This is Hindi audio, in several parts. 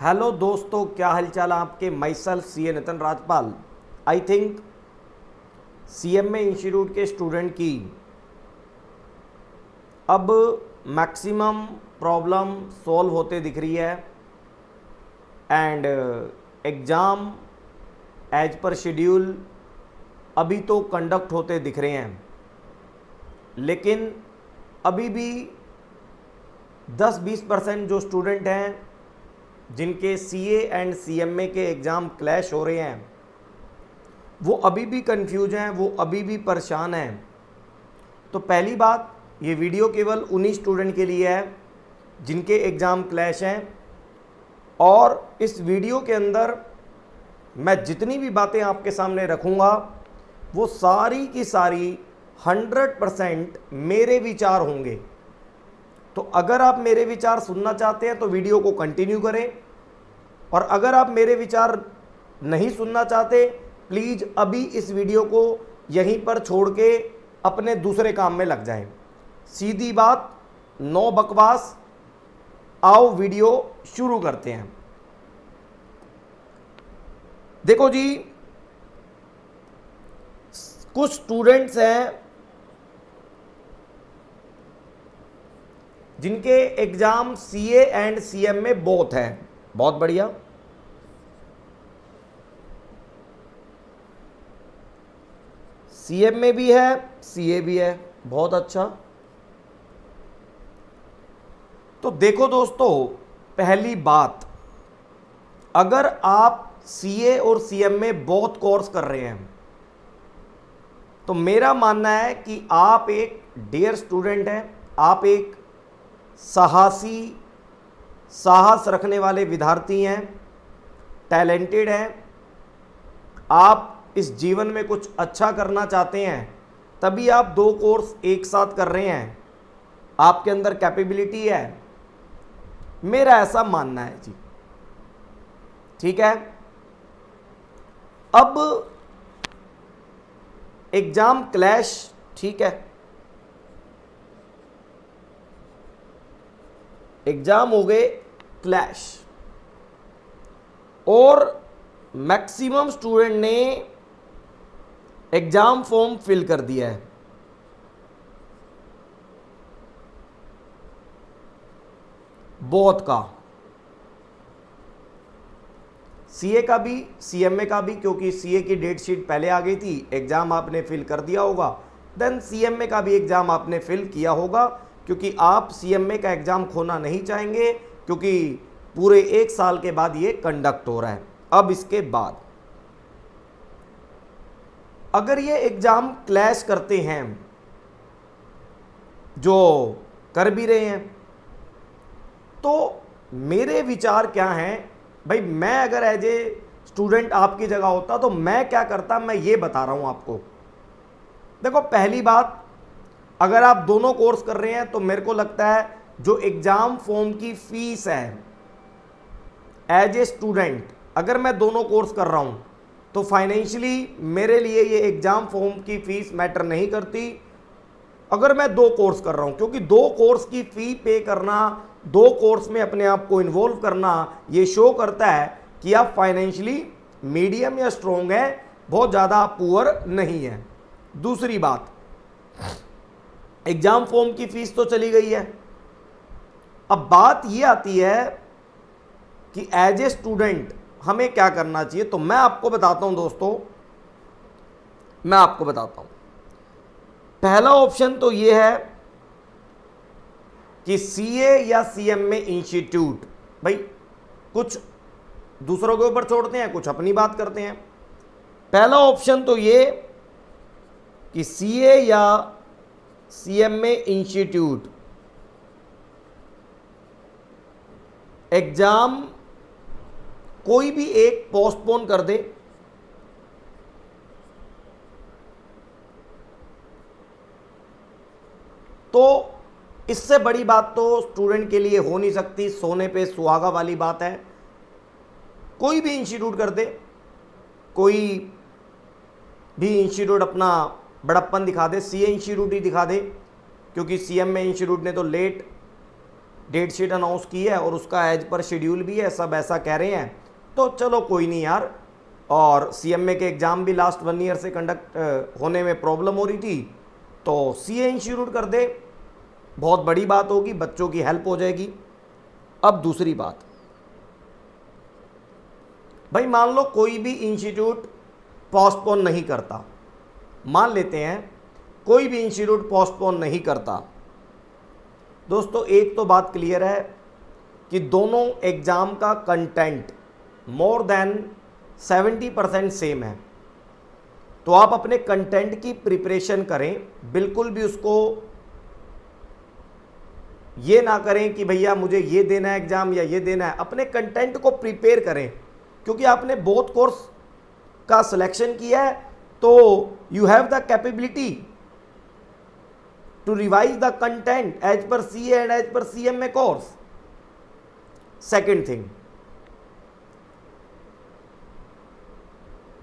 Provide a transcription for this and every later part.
हेलो दोस्तों, क्या हालचाल आपके। Myself CA Nitin Rajpal. I think CMA institute के स्टूडेंट की अब मैक्सिमम प्रॉब्लम सॉल्व होते दिख रही है and exam as per schedule अभी तो कंडक्ट होते दिख रहे हैं, लेकिन अभी भी 10-20% जो स्टूडेंट हैं जिनके CA एंड CMA के एग्ज़ाम क्लैश हो रहे हैं वो अभी भी कंफ्यूज हैं, वो अभी भी परेशान हैं। तो पहली बात, ये वीडियो केवल उन्हीं स्टूडेंट के लिए है जिनके एग्ज़ाम क्लैश हैं, और इस वीडियो के अंदर मैं जितनी भी बातें आपके सामने रखूँगा वो सारी की सारी 100% मेरे विचार होंगे। तो अगर आप मेरे विचार सुनना चाहते हैं तो वीडियो को कंटिन्यू करें, और अगर आप मेरे विचार नहीं सुनना चाहते प्लीज़ अभी इस वीडियो को यहीं पर छोड़ के अपने दूसरे काम में लग जाएं। सीधी बात, नो बकवास, आओ वीडियो शुरू करते हैं। देखो जी, कुछ स्टूडेंट्स हैं जिनके exam CA and CMA both हैं। बहुत बढ़िया। CMA भी है, CA भी है, बहुत अच्छा। तो देखो दोस्तों, पहली बात, अगर आप CA और CMA बोथ कोर्स कर रहे हैं तो मेरा मानना है कि आप एक डियर स्टूडेंट हैं, आप एक साहस रखने वाले विद्यार्थी हैं, टैलेंटेड हैं, आप इस जीवन में कुछ अच्छा करना चाहते हैं, तभी आप दो कोर्स एक साथ कर रहे हैं, आपके अंदर कैपेबिलिटी है, मेरा ऐसा मानना है जी। ठीक है। अब एग्जाम क्लैश, ठीक है, एग्जाम हो गए क्लैश, और मैक्सिमम स्टूडेंट ने एग्जाम फॉर्म फिल कर दिया है। बहुत का, CA का भी CMA का भी, क्योंकि CA की डेट शीट पहले आ गई थी, एग्जाम आपने फिल कर दिया होगा। देन CMA का भी एग्जाम आपने फिल किया होगा, क्योंकि आप CMA का एग्जाम खोना नहीं चाहेंगे, क्योंकि पूरे 1 साल के बाद ये कंडक्ट हो रहा है। अब इसके बाद अगर ये एग्जाम क्लैश करते हैं, जो कर भी रहे हैं, तो मेरे विचार क्या हैं भाई। मैं अगर एज ए स्टूडेंट आपकी जगह होता तो मैं क्या करता, मैं ये बता रहा हूं आपको। देखो, पहली बात, अगर आप दोनों कोर्स कर रहे हैं तो मेरे को लगता है जो एग्जाम फॉर्म की फीस है, एज ए स्टूडेंट अगर मैं दोनों कोर्स कर रहा हूं तो फाइनेंशियली मेरे लिए ये एग्जाम फॉर्म की फीस मैटर नहीं करती अगर मैं दो कोर्स कर रहा हूं, क्योंकि दो कोर्स की फी पे करना, दो कोर्स में अपने आप को इन्वॉल्व करना, ये शो करता है कि आप फाइनेंशियली मीडियम या स्ट्रोंग है, बहुत ज़्यादा पुअर नहीं है। दूसरी बात, एग्जाम फॉर्म की फीस तो चली गई है। अब बात ये आती है कि एज ए स्टूडेंट हमें क्या करना चाहिए। तो मैं आपको बताता हूं दोस्तों, मैं आपको बताता हूं। पहला ऑप्शन तो ये है कि CA या CMA इंस्टीट्यूट, भाई कुछ दूसरों के ऊपर छोड़ते हैं, कुछ अपनी बात करते हैं। पहला ऑप्शन तो ये कि CA या CMA इंस्टीट्यूट एग्जाम कोई भी एक पोस्टपोन कर दे, तो इससे बड़ी बात तो स्टूडेंट के लिए हो नहीं सकती। सोने पे सुहागा वाली बात है। कोई भी इंस्टीट्यूट कर दे, कोई भी इंस्टीट्यूट अपना बड़प्पन दिखा दे, CA इंस्टीट्यूट ही दिखा दे, क्योंकि CMA इंस्टीट्यूट ने तो लेट डेट शीट अनाउंस की है और उसका एज पर शेड्यूल भी है, सब ऐसा कह रहे हैं, तो चलो कोई नहीं यार। और सीएमए के एग्ज़ाम भी लास्ट 1 ईयर से कंडक्ट होने में प्रॉब्लम हो रही थी, तो सीए इंस्टीट्यूट कर दे, बहुत बड़ी बात होगी, बच्चों की हेल्प हो जाएगी। अब दूसरी बात, भाई मान लो कोई भी इंस्टीट्यूट पोस्टपोन नहीं करता, मान लेते हैं कोई भी इंस्टीट्यूट पोस्टपोन नहीं करता। दोस्तों एक तो बात क्लियर है कि दोनों एग्ज़ाम का कंटेंट मोर देन 70% सेम है, तो आप अपने कंटेंट की प्रिपरेशन करें, बिल्कुल भी उसको ये ना करें कि भैया मुझे ये देना है एग्ज़ाम या ये देना है। अपने कंटेंट को प्रिपेयर करें, क्योंकि आपने बोथ कोर्स का सिलेक्शन किया है, तो you have the capability to revise the content as per CA and as per CMA course. Second thing,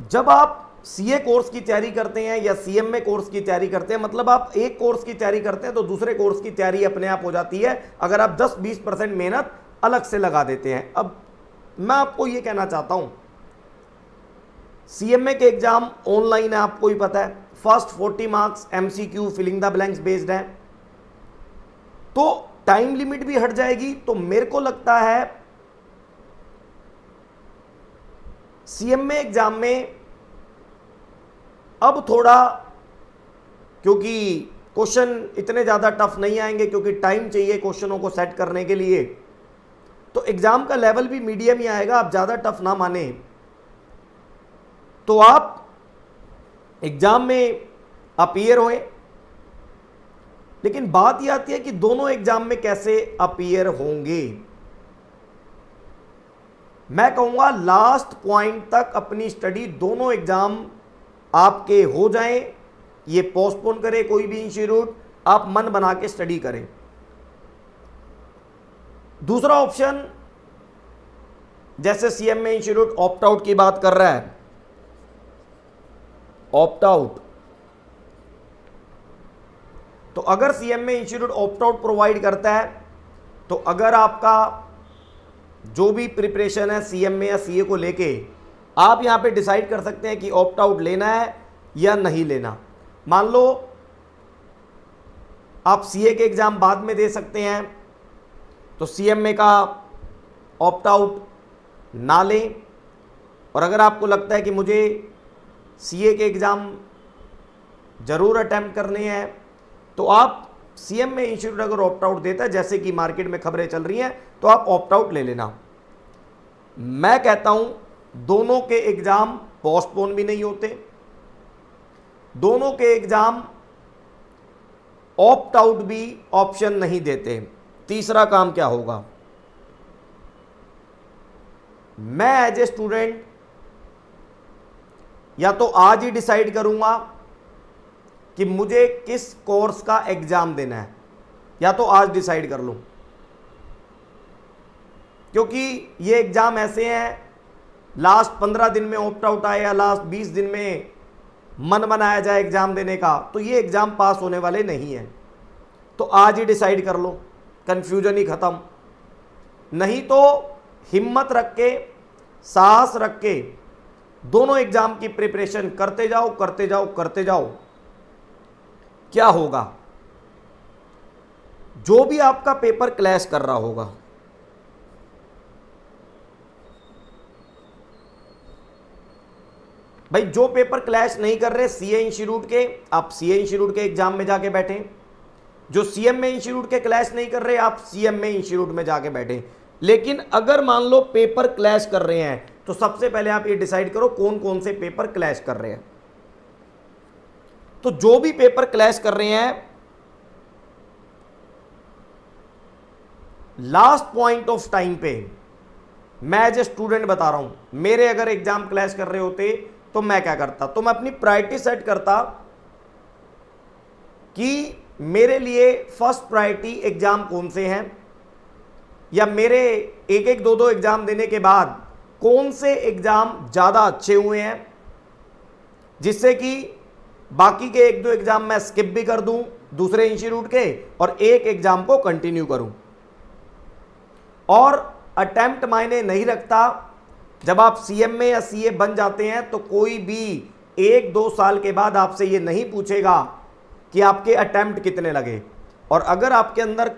जब आप सीए कोर्स की तैयारी करते हैं या सीएमए कोर्स की तैयारी करते हैं, मतलब आप एक कोर्स की तैयारी करते हैं तो दूसरे कोर्स की तैयारी अपने आप हो जाती है, अगर आप 10-20% मेहनत अलग से लगा देते हैं। अब मैं आपको यह कहना चाहता हूं, सीएमए के एग्जाम ऑनलाइन है, आपको ही पता है, first 40 marks MCQ filling the blanks based है, तो टाइम लिमिट भी हट जाएगी। तो मेरे को लगता है सीएमए एग्जाम में अब थोड़ा, क्योंकि क्वेश्चन इतने ज़्यादा टफ नहीं आएंगे, क्योंकि टाइम चाहिए क्वेश्चनों को सेट करने के लिए, तो एग्ज़ाम का लेवल भी मीडियम ही आएगा। आप ज़्यादा टफ ना माने तो आप एग्ज़ाम में अपीयर होएं, लेकिन बात यह आती है कि दोनों एग्ज़ाम में कैसे अपीयर होंगे। मैं कहूँगा लास्ट पॉइंट तक अपनी स्टडी, दोनों एग्ज़ाम आपके हो जाएं, ये पोस्टपोन करे कोई भी इंस्टीट्यूट, आप मन बना के स्टडी करें। दूसरा ऑप्शन, जैसे सीएमए इंस्टीट्यूट ऑप्ट आउट की बात कर रहा है, ऑप्ट आउट, तो अगर CMA institute opt out provide करता है, तो अगर आपका जो भी प्रिपरेशन है सीएमए या सीए को लेके, आप यहां पे डिसाइड कर सकते हैं कि ऑप्ट आउट लेना है या नहीं लेना। मान लो आप सीए के एग्जाम बाद में दे सकते हैं, तो सीएमए का ऑप्ट आउट ना लें, और अगर आपको लगता है कि मुझे सीए के एग्ज़ाम ज़रूर अटैम्प्ट करने हैं, तो आप सीएमए इंस्टीट्यूट अगर ऑप्ट आउट देता है, जैसे कि मार्केट में खबरें चल रही हैं, तो आप ऑप्ट आउट ले लेना। मैं कहता हूं दोनों के एग्ज़ाम पोस्टपोन भी नहीं होते, दोनों के एग्ज़ाम ऑप्ट आउट भी ऑप्शन नहीं देते। तीसरा काम क्या होगा, मैं एज ए स्टूडेंट या तो आज ही डिसाइड करूंगा कि मुझे किस कोर्स का एग्जाम देना है, या तो आज डिसाइड कर लूं, क्योंकि ये एग्जाम ऐसे हैं, लास्ट 15 दिन में ऑप्ट आउट आए या लास्ट 20 दिन में मन बनाया जाए एग्जाम देने का, तो ये एग्जाम पास होने वाले नहीं हैं। तो आज ही डिसाइड कर लो, कंफ्यूजन ही खत्म। नहीं तो हिम्मत रख के, साहस रख के दोनों एग्जाम की प्रिपरेशन करते जाओ, करते जाओ, करते जाओ। क्या होगा, जो भी आपका पेपर क्लैश कर रहा होगा, भाई जो पेपर क्लैश नहीं कर रहे सीए इंस्टीट्यूट के, आप सीए इंस्टीट्यूट के एग्जाम में जाके बैठें। जो सीएमए इंस्टीट्यूट के क्लैश नहीं कर रहे, आप सीएमए इंस्टीट्यूट में जाके बैठें। लेकिन अगर मान लो पेपर क्लैश कर रहे हैं, तो सबसे पहले आप ये डिसाइड करो कौन कौन से पेपर क्लैश कर रहे हैं। तो जो भी पेपर क्लैश कर रहे हैं, लास्ट पॉइंट ऑफ टाइम पे, मैं एज ए स्टूडेंट बता रहा हूं, मेरे अगर एग्जाम क्लैश कर रहे होते तो मैं क्या करता, तो मैं अपनी प्रायोरिटी सेट करता कि मेरे लिए फर्स्ट प्रायोरिटी एग्जाम कौन से हैं, या मेरे एक एक दो दो एग्जाम देने के बाद कौन से एग्जाम ज़्यादा अच्छे हुए हैं, जिससे कि बाकी के एक दो एग्जाम मैं स्किप भी कर दूं दूसरे इंस्टीट्यूट के, और एक एग्जाम को कंटिन्यू करूं। और अटेम्प्ट मायने नहीं रखता। जब आप सीएमए या सीए बन जाते हैं तो कोई भी 1-2 साल के बाद आपसे ये नहीं पूछेगा कि आपके अटेम्प्ट कितने लगे। और अगर आपके अंदर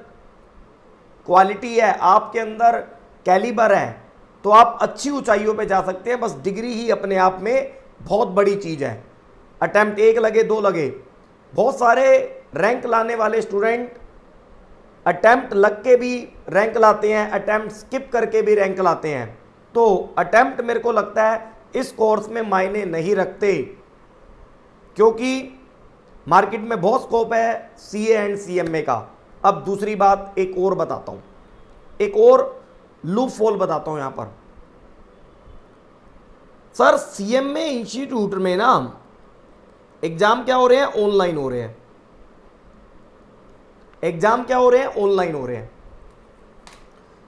क्वालिटी है, आपके अंदर कैलिबर है, तो आप अच्छी ऊंचाइयों पे जा सकते हैं। बस डिग्री ही अपने आप में बहुत बड़ी चीज़ है। अटेम्प्ट 1 लगे, 2 लगे, बहुत सारे रैंक लाने वाले स्टूडेंट अटेम्प्ट लग के भी रैंक लाते हैं, अटेम्प्ट स्किप करके भी रैंक लाते हैं। तो अटेम्प्ट मेरे को लगता है इस कोर्स में मायने नहीं रखते, क्योंकि मार्केट में बहुत स्कोप है सीए एंड सीएमए का। अब दूसरी बात एक और बताता हूं, एक और लूप होल बताता हूं यहां पर। सर सीएमए इंस्टीट्यूट में ना एग्जाम क्या हो रहे हैं, ऑनलाइन हो रहे हैं। एग्जाम क्या हो रहे हैं, ऑनलाइन हो रहे हैं।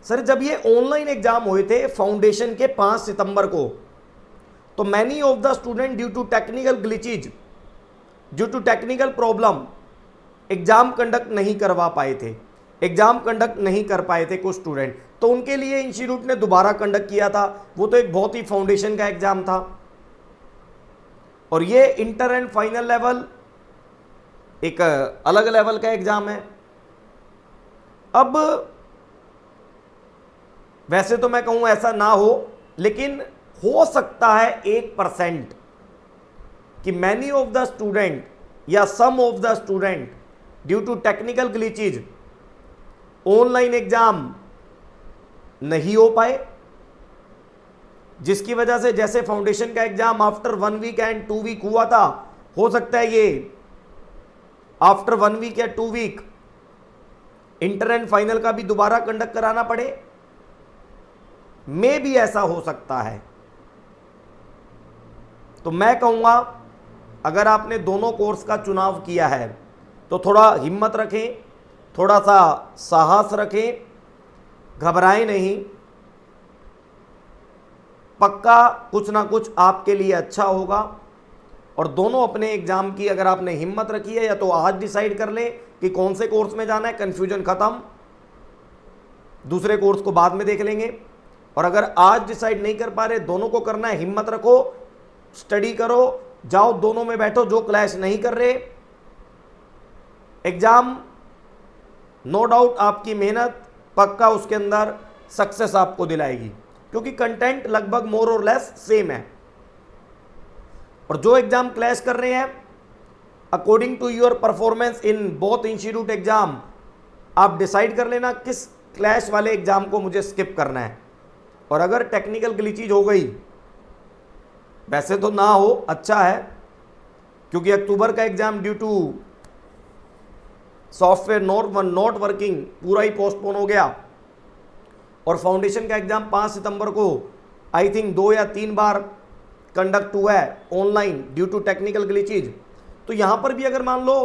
सर जब ये ऑनलाइन एग्जाम हुए थे फाउंडेशन के 5 सितंबर को, तो many of the student due to technical glitches, due to technical problem exam conduct नहीं करवा पाए थे, एग्जाम कंडक्ट नहीं कर पाए थे कुछ स्टूडेंट। तो उनके लिए इंस्टीट्यूट ने दोबारा कंडक्ट किया था। वो तो एक बहुत ही फाउंडेशन का एग्जाम था, और ये इंटर एंड फाइनल लेवल एक अलग लेवल का एग्जाम है। अब वैसे तो मैं कहूं ऐसा ना हो, लेकिन हो सकता है 1% कि मैनी ऑफ द स्टूडेंट या some of the student due to technical glitches online exam नहीं हो पाए, जिसकी वजह से जैसे फाउंडेशन का exam after 1 week and 2 week हुआ था, हो सकता है ये आफ्टर 1 वीक या 2 वीक इंटर एंड फाइनल का भी दोबारा कंडक्ट कराना पड़े। में भी ऐसा हो सकता है। तो मैं कहूंगा अगर आपने दोनों कोर्स का चुनाव किया है तो थोड़ा हिम्मत रखें, थोड़ा सा साहस रखें, घबराएं नहीं। पक्का कुछ ना कुछ आपके लिए अच्छा होगा। और दोनों अपने एग्जाम की अगर आपने हिम्मत रखी है, या तो आज डिसाइड कर लें कि कौन से कोर्स में जाना है, कन्फ्यूजन खत्म, दूसरे कोर्स को बाद में देख लेंगे। और अगर आज डिसाइड नहीं कर पा रहे, दोनों को करना है, हिम्मत रखो, स्टडी करो, जाओ दोनों में बैठो, जो क्लैश नहीं कर रहे। एग्जाम नो डाउट आपकी मेहनत पक्का उसके अंदर सक्सेस आपको दिलाएगी, क्योंकि कंटेंट लगभग मोर और लेस सेम है। और जो एग्जाम क्लैश कर रहे हैं, according to your performance in both institute exam, आप डिसाइड कर लेना किस क्लैश वाले एग्जाम को मुझे स्किप करना है। और अगर टेक्निकल ग्लिचेज हो गई, वैसे तो ना हो, अच्छा है, क्योंकि अक्टूबर का exam due to software not working पूरा ही पोस्टपोन हो गया, और फाउंडेशन का एग्जाम 5 सितंबर को आई थिंक 2 या 3 बार कंडक्ट हुआ है online due to technical glitches. तो यहां पर भी अगर मान लो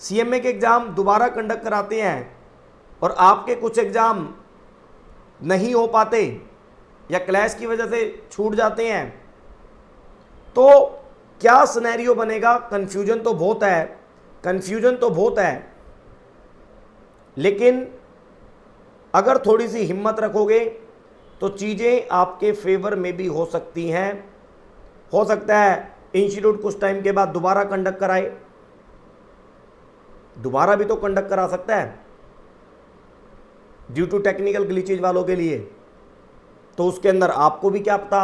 सीएमए के एग्जाम दोबारा कंडक्ट कराते हैं और आपके कुछ एग्जाम नहीं हो पाते या क्लैश की वजह से छूट जाते हैं, तो क्या सिनेरियो बनेगा। कंफ्यूजन तो बहुत है, कंफ्यूजन तो बहुत है, लेकिन अगर थोड़ी सी हिम्मत रखोगे तो चीज़ें आपके फेवर में भी हो सकती हैं। हो सकता है इंस्टीट्यूट कुछ टाइम के बाद दोबारा कंडक्ट कराए, दोबारा भी तो कंडक्ट करा सकता है ड्यू टू टेक्निकल ग्लिचेज वालों के लिए। तो उसके अंदर आपको भी क्या पता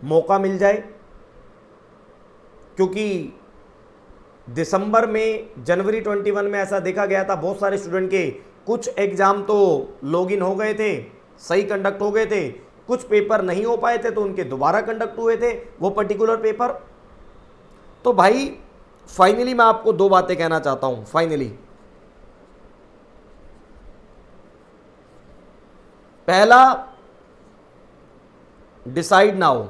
मौका मिल जाए, क्योंकि दिसंबर में, जनवरी 21 में ऐसा देखा गया था, बहुत सारे स्टूडेंट के कुछ एग्जाम तो लॉगिन हो गए थे, सही कंडक्ट हो गए थे, कुछ पेपर नहीं हो पाए थे तो उनके दोबारा कंडक्ट हुए थे वो पर्टिकुलर पेपर। तो भाई फाइनली मैं आपको 2 बातें कहना चाहता हूं। फाइनली पहला, डिसाइड नाउ।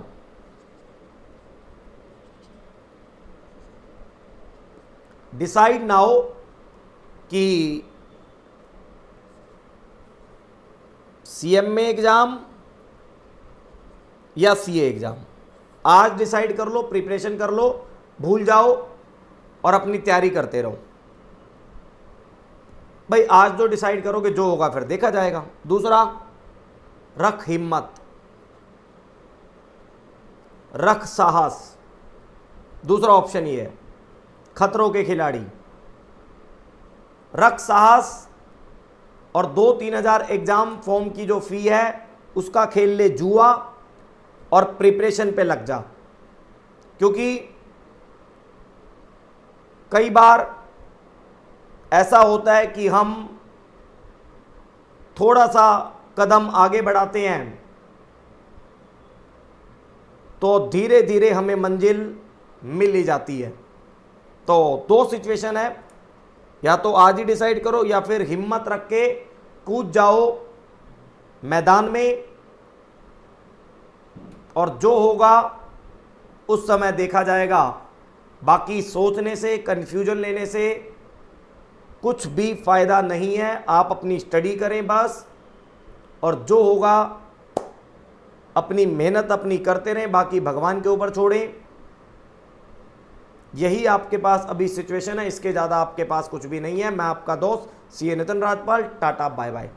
डिसाइड नाउ कि सीएमए एग्जाम या सीए एग्जाम, आज डिसाइड कर लो, प्रिपरेशन कर लो, भूल जाओ और अपनी तैयारी करते रहो। भाई आज जो डिसाइड करोगे जो होगा फिर देखा जाएगा। दूसरा, रख हिम्मत, रख साहस, दूसरा ऑप्शन ये है, खतरों के खिलाड़ी। रख साहस और 2-3 हज़ार एग्जाम फॉर्म की जो फी है उसका खेल ले जुआ और प्रिपरेशन पे लग जा। क्योंकि कई बार ऐसा होता है कि हम थोड़ा सा कदम आगे बढ़ाते हैं तो धीरे धीरे हमें मंजिल मिल ही जाती है। तो दो सिचुएशन है, या तो आज ही डिसाइड करो या फिर हिम्मत रख के कूद जाओ मैदान में, और जो होगा उस समय देखा जाएगा। बाकी सोचने से, कंफ्यूजन लेने से कुछ भी फायदा नहीं है। आप अपनी स्टडी करें बस, और जो होगा अपनी मेहनत अपनी करते रहें, बाकी भगवान के ऊपर छोड़ें। यही आपके पास अभी सिचुएशन है, इसके ज़्यादा आपके पास कुछ भी नहीं है। मैं आपका दोस्त CA Nitin Rajpal, tata bye bye.